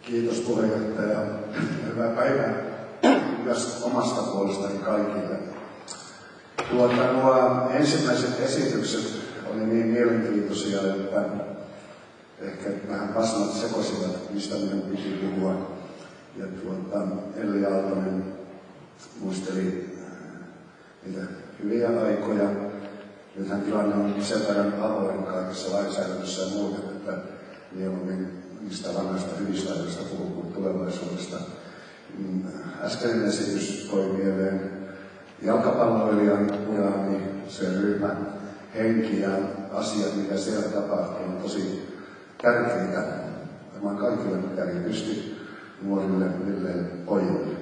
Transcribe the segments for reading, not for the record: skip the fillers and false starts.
Kiitos puheenjohtaja. Hyvää päivää myös omasta puolestani kaikille. Nuo ensimmäiset esitykset oli niin mielenkiintoisia, että ehkä vähän pasmat sekosivat, mistä minun piti puhua. Ja Elli Aaltonen muisteli niitä hyviä aikoja. Nythän tilanne on sen verran avoin kaikessa lainsäädännössä ja muuten, että mieluummin niistä vanhoista hyvistä ajoista puhuu kuin tulevaisuudesta. Äskeinen esitys toi mieleen jalkapalloilijan uraani, sen ryhmän henki ja asiat, mitä siellä tapahtuu, on tosi tärkeitä. Tämä on kaikille, mitä erityisesti nuorille pojille.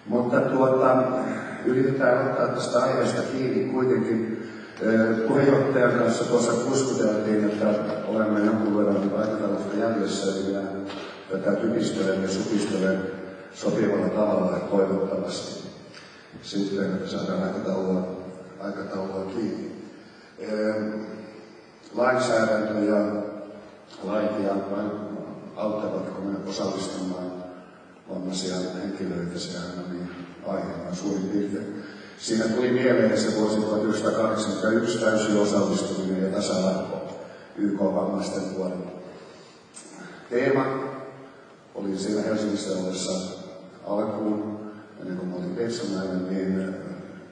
Mutta yritetään ottaa tästä aiheesta kiinni kuitenkin. Puheenjohtajan kanssa tuossa kuskuteltiin, että olemme jonkun verran aikataulusta jäljessä ja tätä typistelen ja supistelen sopivalla tavalla toivottavasti. Sitten saadaan aikataulua kiinni. Lainsäädäntö ja lait ja auttavatko me osallistumaan vammaisia henkilöitä, sehän on niin aiheena suurin piirtein. Siinä tuli mieleen se vuosi 1981 täysi osallistuminen ja tasa-arvo YK-vammaisten vuoden. Teema oli siellä Helsingissä ollessa alkuun, ennen kuin olin Petsonainen, niin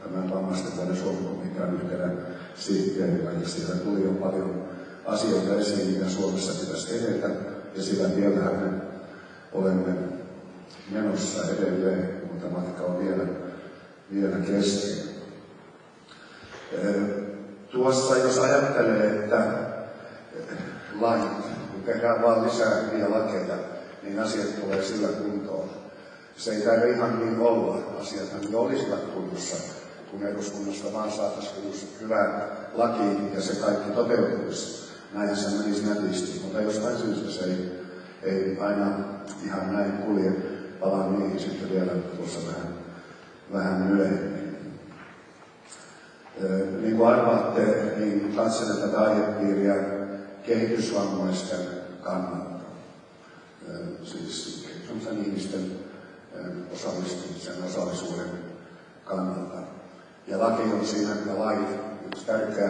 tämän vammaisten vuoden Suomi-komitean yhtenä sihteerillä. Ja siellä tuli jo paljon asioita esiin, mitä Suomessa pitäisi edetä. Ja sillä tiellähän me olemme menossa edelleen, mutta matka on vielä kesken. Tuossa jos ajattelee, että lait, kun tehdään vaan lisää hyviä lakeja, niin asiat tulee sillä kuntoon. Se ei käy ihan niin olla. Asiathan jo olisivat kunnossa, kun eduskunnasta vaan saataisiin uusi hyvä laki ja se kaikki toteutuisi. Näinhän se menisi nätisti, mutta jostain syystä se ei aina ihan näin kulje. Palaan niihin sitten vielä tuossa vähän myöhemmin. Niin kuin arvaatte, niin katselen tätä aihepiiriä kehitysvammaisten kannalta. Siis kehitysvammaisten ihmisten osallisuuden kannalta. Ja laki on siinä ja lait, yksi tärkeä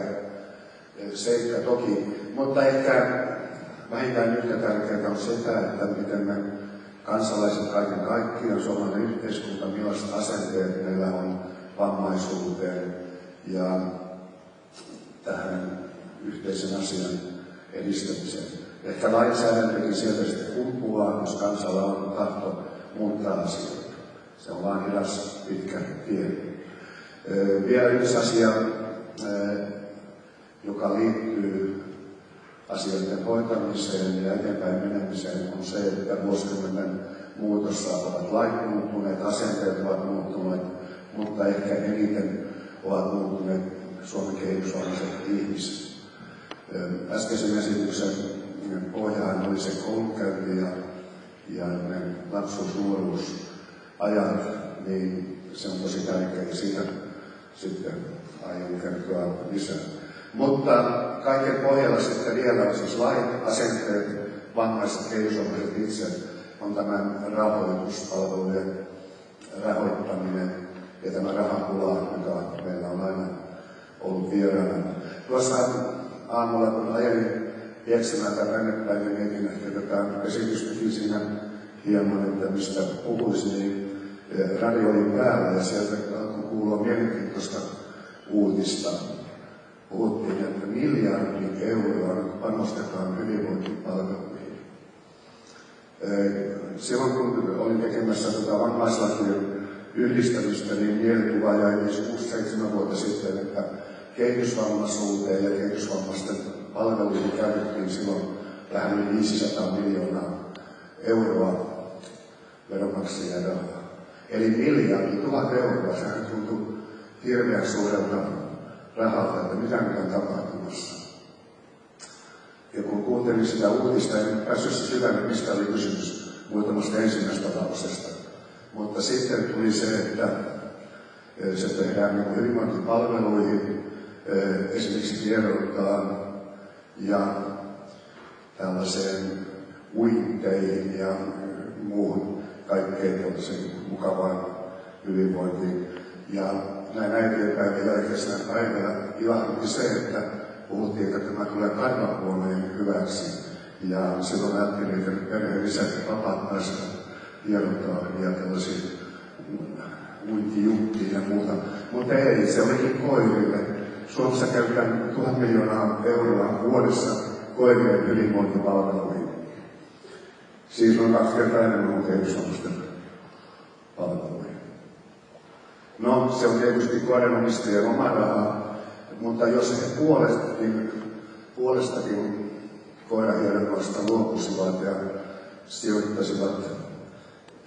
seikka toki, mutta ehkä vähintään yhtä tärkeää on sitä, että miten me kansalaiset kaiken kaikkiaan, suomalainen yhteiskunta, millaiset asenteet meillä on vammaisuuteen ja tähän yhteisen asian edistämiseen. Ehkä lainsäädäntökin sieltä sitten kumpuaa, jos kansalla on tahto muuttaa asioita. Se on vaan hidas, pitkä tie. Vielä yksi asia, joka liittyy asioiden hoitamiseen ja eteenpäin menemiseen, on se, että vuosikymmenen muutossa ovat lait muuttuneet, asenteet ovat muuttuneet, mutta ehkä eniten ovat muuttuneet Suomen kehitysvammaiset ihmiset. Äskeisen esityksen pohjaan oli se koulunkäynti ja ne lapsuus-nuoruusajat, niin se on tosi tärkeää ja siitä sitten aion kertoa lisää. Mutta kaiken pohjalla sitten vielä on siis lait, asenteet, vammaiset, kehitysvammaiset itse, on tämän rahoituspalvelujen rahoittaminen ja tämä rahapula, joka meillä on aina ollut vieraana. Tuossa aamulla, kun ajelin vieksimään tänne päin, niin mietin, että tätä esitystäkin siinä hieman, että mistä puhuisin, niin radio oli päällä ja sieltä alkoi kuulua mielenkiintoista uutista. Puhuttiin, että miljardi euroa panostetaan hyvinvointipalveluihin. Silloin kun olin tekemässä vammaislakien yhdistämistä, niin mielikuva jäi 6-7 vuotta sitten, että kehitysvammaisuuteen ja kehitysvammaisten palveluihin käytettiin silloin vähän yli 500 miljoonaa euroa veronmaksajien rahaa. Eli miljardi, 1000 euroa, sehän tuntui hirveän suurelta rahalta, että mitä nyt on tapahtumassa. Ja kun kuuntelin sitä uutista, en päässyt syvälle, mistä oli kysymys muutamasta ensimmäisestä lapsesta. Mutta sitten tuli se, että se tehdään hyvinvointipalveluihin, esimerkiksi tiedottaan ja tällaiseen uinteihin ja muuhun kaikkein mukavaan hyvinvointiin. Ja näin äitienpäivän jälkeisenä päivänä ilahdutti se, että puhuttiin, että tämä tulee karvapuolueen hyväksi. Ja silloin ajattelin, että perheen isät vapaat päästä hierottavia tällaisia uintijuttia ja muuta. Mutta ei, se olikin koirille. Suomessa käytetään 1 000 miljoonaa euroa vuodessa koirien hyvinvointipalveluihin. Siis noin 2 kertaa enemmän kuin kehitysvammaisten palveluihin. No, se on tietysti koiranomistajien oma rahaa, mutta jos he puolestakin koirahieronnoista luopuisivat ja sijoittaisivat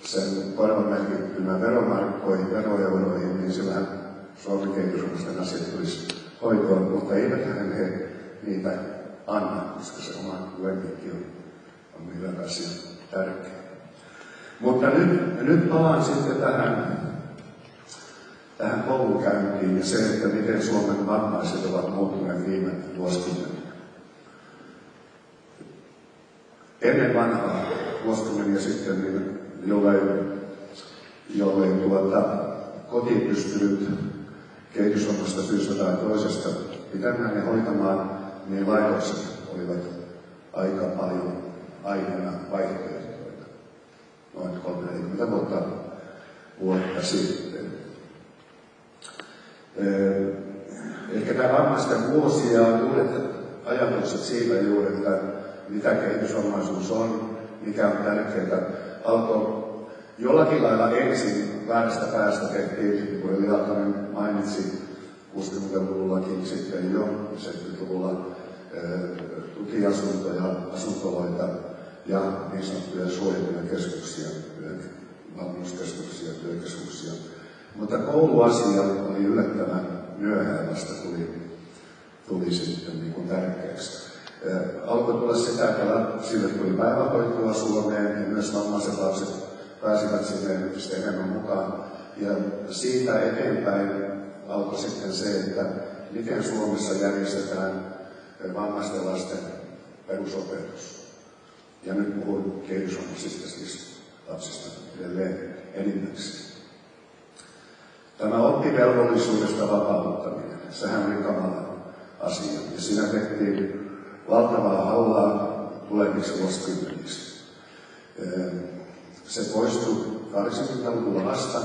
sen korvamerkittynä veromarkkoihin, veroeuroihin, niin sillähän Suomen kehitysvammaisten asiat tulisi hoitoon, mutta eiväthän he niitä anna, koska se oma lempikki on hyvä asia, tärkeä. Mutta nyt palaan sitten tähän koulunkäyntiin ja se, että miten Suomen vammaiset ovat muuttuneet viime vuosikymmeninä. Ennen vanhaa vuosikymmeniä sitten, niin jollei koti pystynyt kehitysvammasta syystä tai toisesta pitämään ja hoitamaan, niin laitokset olivat aika paljon aiheena vaihtoehtoja. Noin 30 vuotta sitten. Ehkä tämä vammaisten vuosi ja uudet ajatukset siitä juuri, että mitä kehitysvammaisuus on, mikä on tärkeää, alkoi jollakin lailla ensin väärästä päästä tehtiin, niin kuin Eli Aaltonen mainitsi, 60-luvullakin sitten jo, 70-luvulla tukiasuntoja, asuntoloita ja niin sanottuja suojeltuja keskuksia, valmennuskeskuksia, työkeskuksia. Mutta kouluasia oli yllättävän myöhään vasta tuli sitten niin kuin tärkeäksi. Alkoi tulla sitä, että sille tuli päivähoitoa Suomeen ja myös vammaiset lapset pääsivät sinne entistä enemmän mukaan. Ja siitä eteenpäin alkoi sitten se, että miten Suomessa järjestetään vammaisten lasten perusopetus. Ja nyt puhun kehitysvammaisista siis lapsista edelleen enimmäkseen. Tämä oppivelvollisuudesta vapauttaminen, sehän oli kamala asia. Ja siinä tehtiin valtavaa hallaa tuleviksi vuosikymmeniksi. Se poistui 80-luvulla vasta.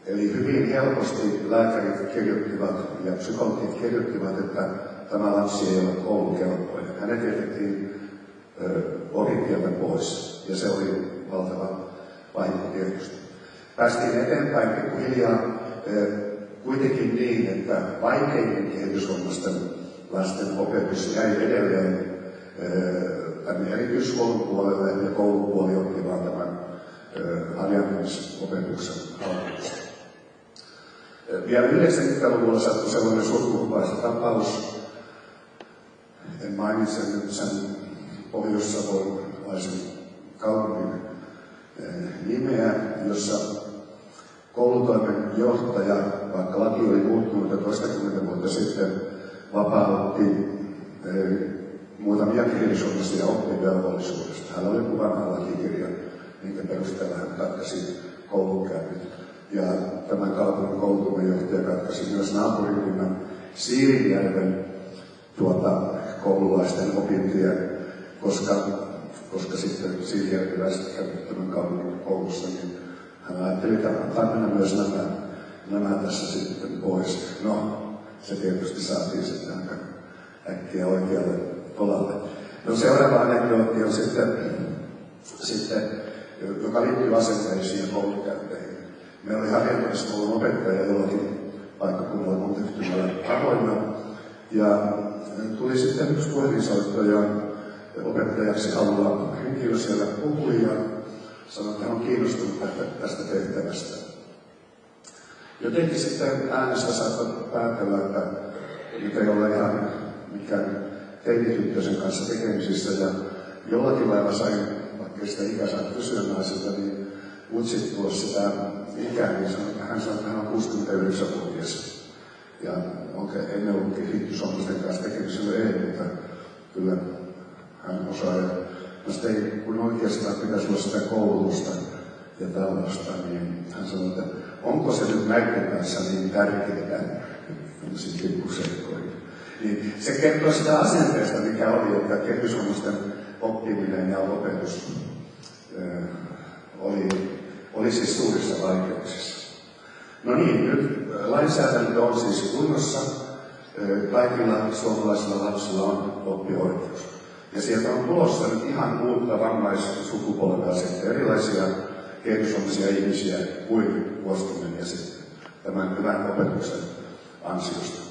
Eli hyvin helposti lääkärit kirjoittivat ja psykologit kirjoittivat, että tämä lapsi ei ole koulukelpoinen. Hänet jätettiin opintieltä pois ja se oli valtava vahinko tietysti. Päästiin eteenpäin pikkuhiljaa kuitenkin niin, että vaikeiden kehitysvammaisten lasten opetus jäi edelleen tänne erityiskoulun puolelle ja koulupuoli otti vaan tämän harjaantumisopetuksen haltuunsa. Vielä 90-luvulla sattui sellainen surkuhupaisa tapaus. En mainitse nyt sen pohjois-savolaisen kaupungin nimeä, jossa koulutoimen johtaja, vaikka laki oli muuttunut jo toistakymmentä vuotta sitten, vapautti muutamia kehitysvammaisia oppivelvollisuudesta. Hänellä oli mukana lakikirja, minkä perusteella hän katkaisi koulunkäynnit. Ja tämän kaupungin koulutoimenjohtaja katkaisi myös naapurikunnan Siirijärven koululaisten opintien, koska sitten siirijärviläiset käyvät tämän kaupungin koulussa, niin hän ajatteli, että antaa mennä myös nämä tässä sitten pois. No, se tietysti saatiin sitten aika äkkiä oikealle tolalle. No seuraava anekdootti on sitten joka liittyy asenteisiin ja koulukäynteihin. Meillä oli harjoittamiskoulun opettaja jollakin paikkakunnalla Montehtymällä avoinna. Ja tuli sitten yksi puhelinsoitto ja opettajaksi haluaa henkilö siellä puhui ja sanoi, että hän on kiinnostunut tästä tehtävästä. Jotenkin sitten äänestä saattoi päätellä, että nyt ei ole ihan mikään teinityttöisen kanssa tekemisissä ja jollakin lailla sain, vaikka sitä ikää saa kysyä naisilta, niin utsittua sitä ikää, niin hän sanoi, että hän on 69-vuotias. Ja emme ollut kehitysvammaisten kanssa tekemisissä, ei, mutta kyllä hän osaa ja kun oikeastaan pitäisi olla sitä koulutusta ja tällaista, niin hän sanoi, että onko se nyt näiden kanssa niin tärkeää, tämmöisiä pikkuseikkoja. Niin se kertoo sitä asenteesta, mikä oli, että kehitysvammaisten oppiminen ja opetus oli siis suurissa vaikeuksissa. No niin, nyt lainsäädäntö on siis kunnossa. Kaikilla suomalaisilla lapsilla on oppioikeus. Ja sieltä on tulossa nyt ihan uutta vammaissukupolvea sitten, erilaisia kehitysvammaisia ihmisiä kuin vuosikymmeniä sitten tämän hyvän opetuksen ansiosta.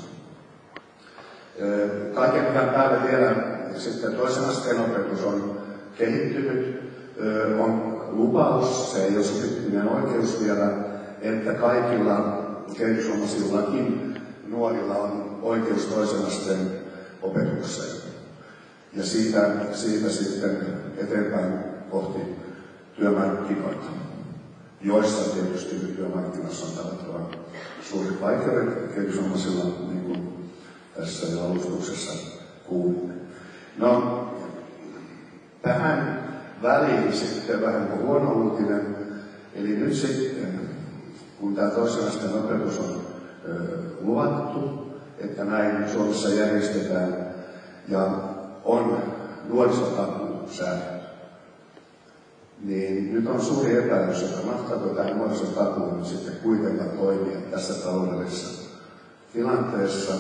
Kaiken hyvän päälle vielä sitten toisen asteen opetus on kehittynyt, on lupaus, se ei ole subjektiivinen oikeus vielä, että kaikilla kehitysvammaisillakin nuorilla on oikeus toisen asteen opetukseen. Ja siitä sitten eteenpäin kohti työmarkkinoita, joissa tietysti työmarkkinoissa on tavattoman suuret vaikeudet kehitysvammaisilla, niin kuin tässä jo alustuksessa kuulimme. No, tähän väliin sitten vähän huono uutinen, eli nyt sitten, kun tämä toisen asteen opetus on luvattu, että näin Suomessa järjestetään ja on nuorisotakuu säädetty, niin nyt on suuri epäilys, että mahtaako tämä nuorisotakuu nyt sitten kuitenkaan toimia tässä taloudellisessa tilanteessa,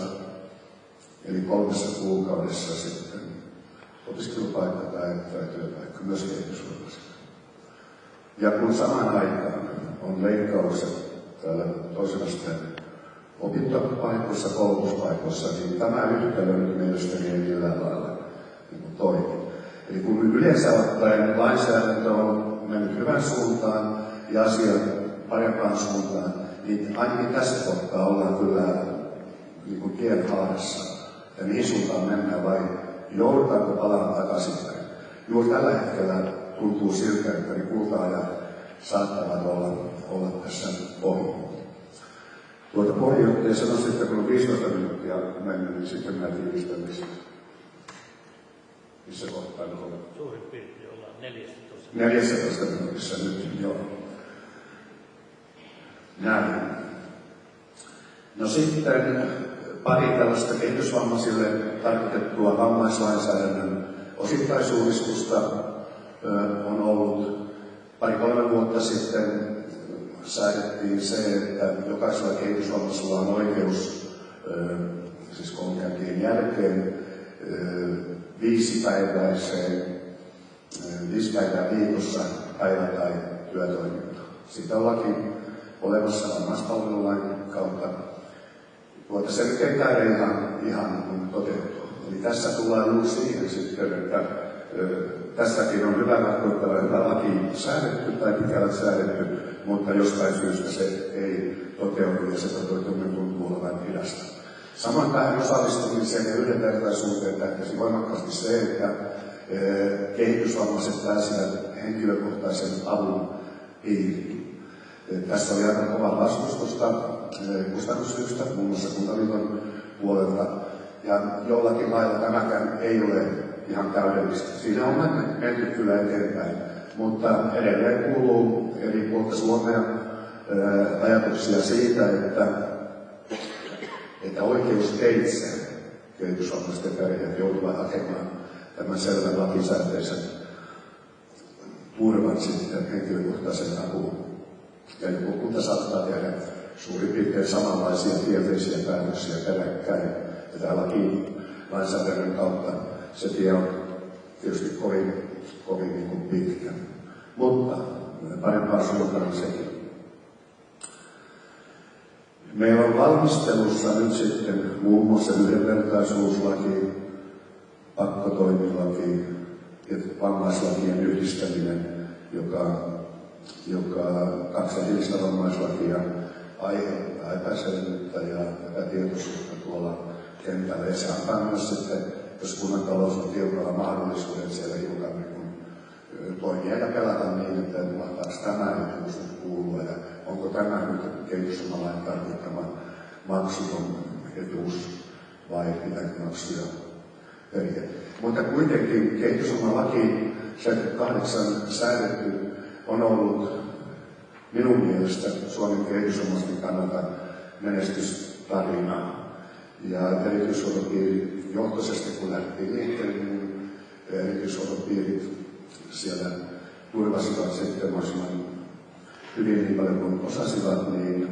eli 3 kuukaudessa sitten opiskelupaikka tai työpaikka, myös kehitysvammaisille. Ja kun samaan aikaan on leikkaukset täällä toisen asteen opintopaikoissa, koulutuspaikoissa, niin tämä yhtälö nyt mielestäni ei millään lailla toimi. Eli kun yleensä ottaen lainsäädäntö on mennyt hyvän suuntaan ja asiat parempaan suuntaan, niin ainakin tässä kohtaa ollaan kyllä niin kuin tienhaarassa. Ja mihin suuntaan mennään vai joudutaanko palaamaan takaisinpäin. Juuri tällä hetkellä tuntuu siltä, että ne kulta-ajat saattavat olla tässä ohi. Puheenjohtaja sanoi sitten, kun on 15 minuuttia mennyt, niin sitten mä tiivistän missä kohtaa nyt on. Suurin piirtein ollaan 14. 14 minuutissa nyt, joo. Näin. No sitten pari tällaista kehitysvammaisille tarkoitettua vammaislainsäädännön osittaisuudistusta on ollut. 2-3 vuotta sitten säädettiin se, että jokaisella kehitysvammaisella on oikeus, siis koulunkäyntien jälkeen, 5 päivää viikossa päivä- tai työtoimintaa. Siitä on laki olemassa vammaispalvelulain kautta. Se nyt ei käydä ihan toteutua. Eli tässä tullaan juuri siihen sitten, että tässäkin on hyvä tarkoittava hyvä laki säädetty tai pykälät säädetty, mutta jostain syystä se ei toteudu ja se toteutuminen tuntuu olevan hidasta. Samoin tähän osallistumiseen ja yhdenvertaisuuteen tähtäisi voimakkaasti se, että kehitysvammaiset pääsevät henkilökohtaisen avun piiriin. Tässä oli aika kova vastustusta kustannussyistä, muun muassa Kuntaliiton puolelta, ja jollakin lailla tämäkään ei ole ihan täydellistä. Siinä on menty kyllä eteenpäin, mutta edelleen kuuluu eri puolta Suomea ajatuksia siitä, että oikeusteitse kehitysvammaisten perheet joutuvat hakemaan tämän selvän lakisääteisen turvan sitten henkilökohtaisen apuun. Ja joku kunta saattaa tehdä suurin piirtein samanlaisia kielteisiä päätöksiä peräkkäin. Ja tämä lainsäädännön kautta se tie on tietysti kovin niin kuin pitkä. Mutta parempaa suuntaan sekin. Meillä on valmistelussa nyt sitten muun muassa yhdenvertaisuuslaki, pakkotoimilaki ja vammaislakien yhdistäminen, joka 2 erillistä vammaislakia aiheuttaa epäselvyyttä ja epätietoisuutta tuolla kentällä. Ja se antaa myös sitten, jos kunnan talous on tiukalla, mahdollisuuden siellä hiukan toimia ja pelata niin, että mahtaako tämä etuus nyt kuulua ja onko tämä nyt kehitysvammalain tarkoittama maksuton etuus vai pitääkö maksuja periä. Mutta kuitenkin kehitysvammalaki 78 säädetty on ollut minun mielestä Suomen kehitysvammaisten kannalta menestystarina. Ja erityishuoltopiirit johtoisesti, kun lähtiin liikkeelle, niin erityishuoltopiirit siellä turvasivat sitten mahdollisimman hyvin niin paljon kuin osasivat, niin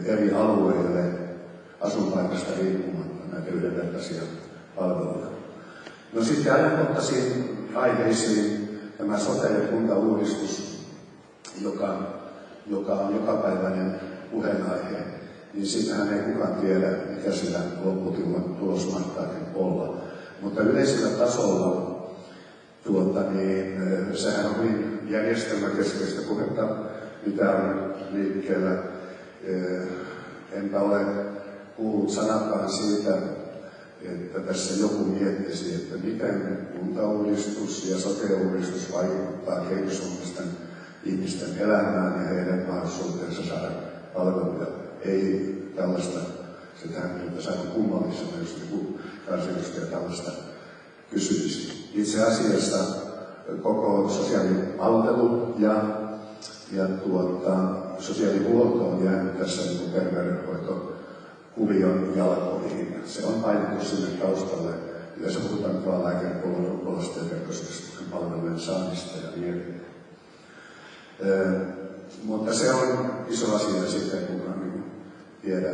eri alueille asuinpaikasta riippumatta näitä yhdenvertaisia palveluja. No sitten ajankohtaisiin aiheisiin tämä sote- ja kuntauudistus, joka on jokapäiväinen puheenaihe, niin siitähän ei kukaan tiedä, mikä sillä lopputulos mahtaakin olla. Mutta yleisellä tasolla sehän on niin järjestelmäkeskeistä puhetta, mitä on liikkeellä. Enpä ole kuullut sanakaan siitä, että tässä joku miettisi, että miten kuntauudistus ja sote-uudistus vaikuttaa kehitysvammaisten ihmisten elämään ja heidän mahdollisuutensa saada palveluja. Ei tällaista, sitähän nyt saadaan kummallisena, jos joku kansanedustaja tällaista kysyisi. Itse asiassa koko sosiaalipalvelu ja sosiaalihuolto on jäänyt tässä niin terveydenhoitokuvion jalkoihin. Se on painettu sinne taustalle. Yleensä puhutaan vain lääkäripuolesta ja terveyskeskuksen palvelujen saannista ja niin edelleen. Mutta se on iso asia sitten, kun tiedä,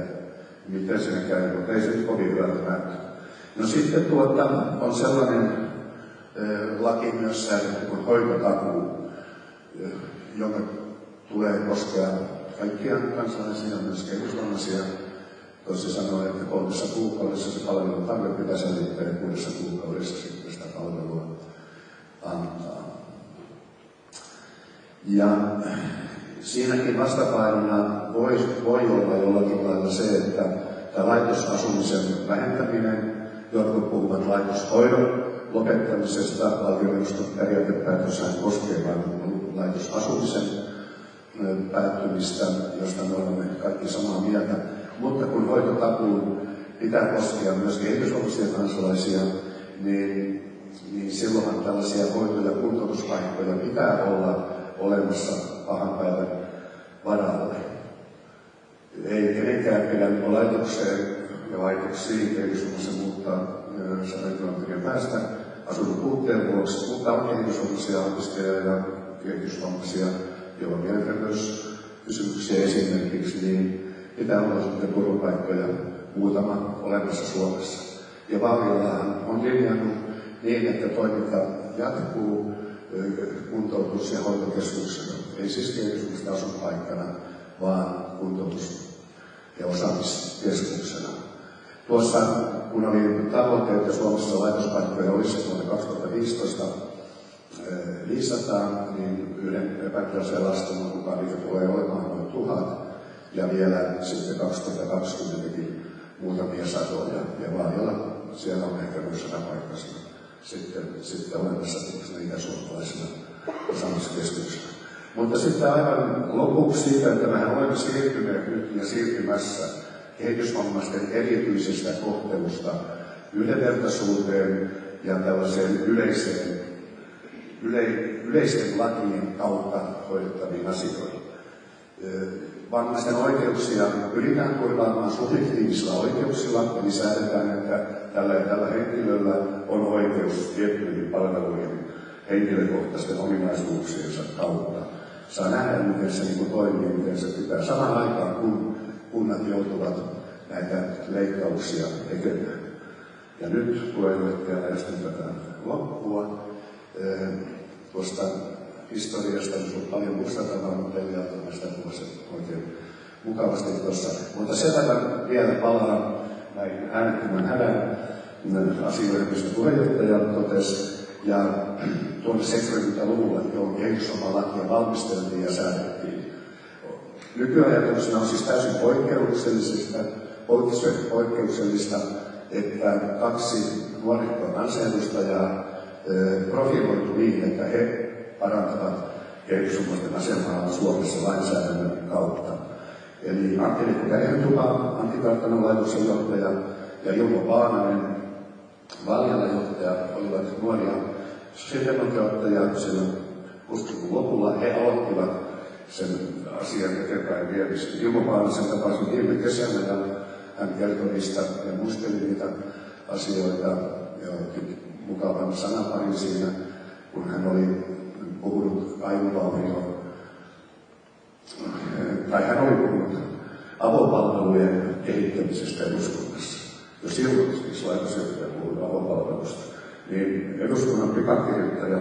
miten siinä käy, mutta ei se nyt kovin hyvältä näytä. No sitten on sellainen laki myös säädetty kuin hoitotakuu, jonka tulee koskea kaikkia kansalaisia, myös kehitysvammaisia. Toisin sanoen, että 3 kuukaudessa se palvelun tarve pitää selvittää ja 6 kuukaudessa sitten sitä palvelua antaa. Ja siinäkin vastapainona voi olla jollakin lailla se, että tämä laitosasumisen vähentäminen, jotkut puhuvat laitoshoidon lopettamisesta, valtioneuvoston periaatepäätöshän koskee vain laitosasumisen päättymistä, josta me olemme kaikki samaa mieltä. Mutta kun hoitotakuun pitää koskea myös kehitysvammaisia kansalaisia, niin silloinhan tällaisia hoito- ja kuntoutuspaikkoja pitää olla olemassa pahan päivän varalle. Ei kenenkään pidä laitokseen ja laitoksiin kehitysvammaisen muuttaa 100 kilometrin päästä asunnon puutteen vuoksi, mutta on kehitysvammaisia opiskelijoita ja kehitysvammaisia, joilla on mielenterveyskysymyksiä esimerkiksi, niin pitää olla sitten turvapaikkoja muutama olemassa Suomessa. Ja Vaalialahan on linjannut niin, että toiminta jatkuu kuntoutus- ja hoitokeskuksena. Ei siis kehitysvammaisten asuinpaikkana, vaan kuntoutus- ja osaamiskeskuksena. Tuossa, kun oli tavoite, että Suomessa laitospaikkoja olisi vuonna 2015 500, niin yhden epävirallisen laskelman mukaan niitä tulee olemaan noin 1000, ja vielä sitten 2020kin muutamia satoja. Ja Vaalialla siellä on ehkä myös 100 paikkaisena sitten olemassa itäsuomalaisena osaamiskeskuksena. Mutta sitten aivan lopuksi siitä, että mehän olemme siirtyneet nyt ja siirtymässä kehitysvammaisten erityisestä kohtelusta yhdenvertaisuuteen ja tällaiseen yleisten lakien kautta hoidettaviin asioihin. Vammaisten oikeuksia pyritään turvaamaan subjektiivisilla oikeuksilla, eli säädetään, että tällä henkilöllä on oikeus tiettyihin palveluihin henkilökohtaisten ominaisuuksiensa kautta. Saa nähdä, miten se toimii, miten se pitää. Samaan aikaan, kun kunnat joutuvat näitä leikkauksia tekemään. Ja nyt puheenjohtaja lähestyn tätä loppua. Tuosta historiasta on paljon muistettavaa, mutta ei välttämättä tuossa oikein mukavasti tuossa. Mutta sen verran vielä palaan näihin äänettömän hädän asioihin, mistä puheenjohtaja totesi. Ja tuonne 70-luvulla, johon kehitysvammalakia valmisteltiin ja säädettiin. Nykyajatuksena on siis täysin poikkeuksellista, että 2 nuorekkoa kansanedustajaa profiloitu niin, että he parantavat kehitysvammaisten asemaa Suomessa lainsäädännön kautta. Eli Antti Perhentupa, Antti-kartanon laitoksen johtaja, ja Ilmo Paananen, Valjalan johtaja, olivat nuoria sosiaalidemokraatteja siellä huhtikuun lopulla. He aloittivat sen asian eteenpäin viemistä. Ilmo Paanasen tapasin viime kesänä ja hän kertoi niistä ja muisteli niitä asioita ja otti mukavan sanaparin siinä, kun hän oli puhunut hän oli puhunut avopalvelujen kehittämisestä eduskunnassa. Jo silloin siis laitosjohtaja puhui avopalvelusta. Niin eduskunnan pikakirjoittaja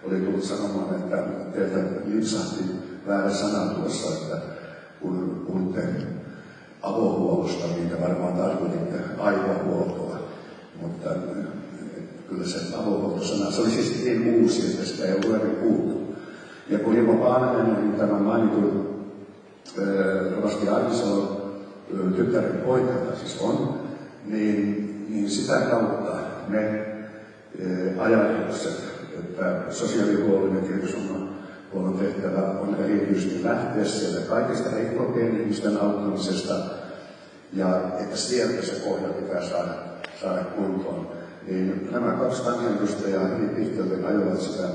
oli tullut sanomaan, että teiltä lipsahti väärä sana tuossa, että kun puhutte avohuollosta, niin te varmaan tarkoititte aivohuoltoa. Mutta kyllä se avohuoltosana, se oli siis niin uusi, että sitä ei ollut eri kuultu. Ja kun Ilmo Paananen, niin tämän mainitun rovasti Arvisalon tyttären poika, siis on, niin sitä kautta me ajatukset, että sosiaalihuollon ja kehityshuollon tehtävä on erityisesti lähteä sieltä kaikista heikompien ihmisten auttamisesta ja että sieltä se pohja pitää saada kuntoon. Niin nämä kaksi kansanedustajaa hyvin pitkälti ajoivat sitä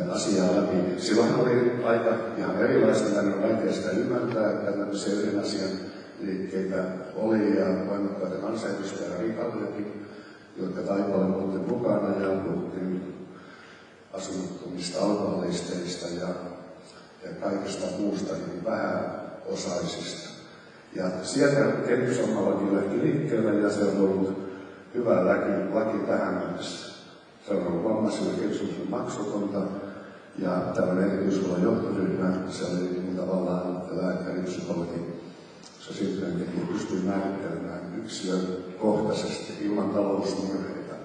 asiaa läpi. Silloin oli aika ihan erilaista, tänne on vaikea sitä ymmärtää, että tämmöisiä yhden asian liikkeitä oli ja voimakkaita kansanedustajia Rikallekin, jotka Taipale muuten mukana ja puhuttiin asunnottomista alkoholisteista ja kaikesta muusta niin vähäosaisista. Ja sieltä kehitysommalaki lähti liikkeelle ja se on ollut hyvä laki tähän mennessä. Se on ollut vammaisille kehitysommalle maksutonta ja tällainen erityishuollon johtoryhmä, se oli tavallaan lääkäri, psykologi, sosiaalityöntekijä pystyy määrittelemään yksilökohtaisesti ilman talousmurheita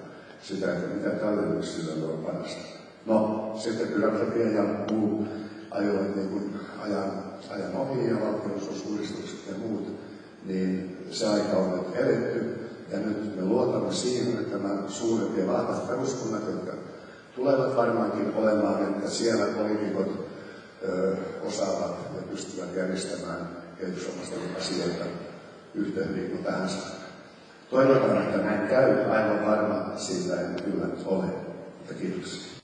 sitä, että mitä tälle yksilölle on parasta. No, sitten byrokratia ja muu ajoivat niin kuin ajan ohi ja valtionosuusuudistukset ja muut, niin se aika on nyt eletty. Ja nyt me luotamme siihen, että nämä suuret ja vahvat peruskunnat, jotka tulevat varmaankin olemaan, että siellä poliitikot osaavat ja pystyvät järjestämään kehitysommaisten asioita yhtä hyvin kuin tähän saakka. Toivotaan, että näin käy. Aivan varma siitä en kyllä ole. Mutta kiitoksia.